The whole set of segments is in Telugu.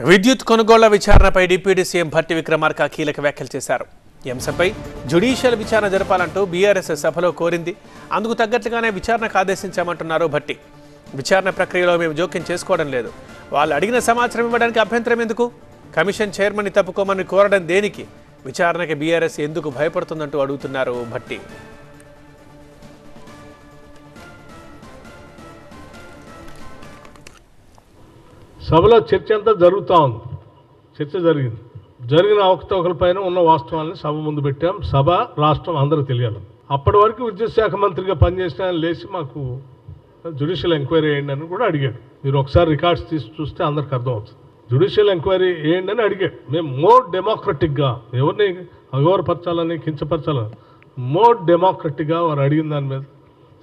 విద్యుత్ కొనుగోళ్ల విచారణపై డిప్యూటీ సీఎం భట్టి విక్రమార్క కీలక వ్యాఖ్యలు చేశారు. ఈ అంశంపై జ్యుడిషియల్ విచారణ జరపాలంటూ బీఆర్ఎస్ సభలో కోరింది. అందుకు తగ్గట్లుగానే విచారణకు ఆదేశించామంటున్నారు భట్టి. విచారణ ప్రక్రియలో మేము జోక్యం చేసుకోవడం లేదు. వాళ్ళు అడిగిన సమాచారం ఇవ్వడానికి అభ్యంతరం ఎందుకు? కమిషన్ చైర్మన్ని తప్పుకోమని కోరడం దేనికి? విచారణకి బీఆర్ఎస్ ఎందుకు భయపడుతుందంటూ అడుగుతున్నారు భట్టి. సభలో చర్చ అంతా జరుగుతూ ఉంది. చర్చ జరిగిన అవకతవకలపైన ఉన్న వాస్తవాన్ని సభ ముందు పెట్టాం. సభ రాష్ట్రం అందరూ తెలియాలి. అప్పటి వరకు విద్యుత్ శాఖ మంత్రిగా పనిచేసిన ఆయన లేచి మాకు జ్యుడిషియల్ ఎంక్వైరీ వేయండి అని కూడా అడిగాడు. మీరు ఒకసారి రికార్డ్స్ తీసి చూస్తే అందరికి అర్థమవుతుంది. జ్యుడిషియల్ ఎంక్వైరీ వేయండి అని అడిగాడు. మేము మోర్ డెమోక్రటిక్గా ఎవరిని అగౌరవపరచాలని కించపరచాలని మోర్ డెమోక్రటిక్గా వారు అడిగిన దాని మీద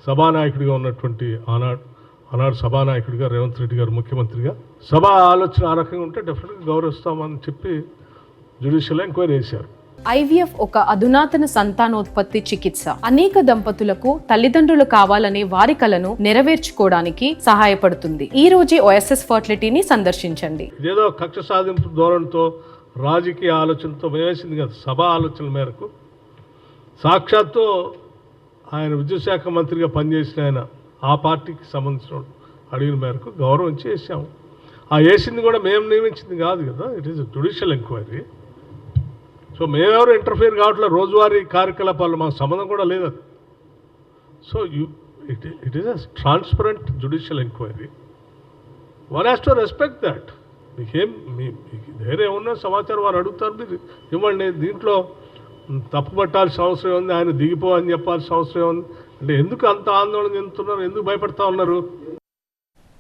సభానాయకుడిగా ఉన్నటువంటి ఆనాడు సభానాయకుడిగా రేవంత్ రెడ్డి గారు ముఖ్యమంత్రిగా సభ ఆలోచన ఆ రకంగా ఉంటే డెఫినెట్గా గౌరవిస్తామని చెప్పి జ్యుడిషియల్ ఎంక్వైరీ చేశారు. ఐవీఎఫ్ ఒక అధునాతన సంతానోత్పత్తి చికిత్స. అనేక దంపతులకు తల్లిదండ్రులు కావాలనే వారి కలను నెరవేర్చుకోవడానికి సహాయపడుతుంది. ఈ రోజే ఓఎస్ఎస్ ఫర్టిలిటీని సందర్శించండి. ఇదేదో కక్ష సాధింపు ధోరణితో రాజకీయ ఆలోచనతో వేసింది కదా. సభ ఆలోచనల మేరకు సాక్షాత్తు ఆయన విద్యుత్ శాఖ మంత్రిగా పనిచేసిన ఆయన ఆ పార్టీకి సంబంధించిన అడిగిన మేరకు గౌరవం చేసాము. ఆ వేసింది కూడా మేము నియమించింది కాదు కదా. It is judicial enquiry. So మేమెవరు ఇంటర్ఫియర్ కావట్లేదు. రోజువారీ కార్యకలాపాలు మాకు సంబంధం కూడా లేదు అది. So it is a transparent judicial enquiry. One has to respect that. మీకేం వేరే ఏమన్నా సమాచారం వారు అడుగుతారు, మీరు ఇవ్వండి. దీంట్లో తప్పుపట్టాల్సిన అవసరం ఉంది, ఆయన దిగిపో అని చెప్పాల్సిన అవసరం ఉంది. అంటే ఎందుకు అంత ఆందోళన చెందుతున్నారు, ఎందుకు భయపడతా ఉన్నారు?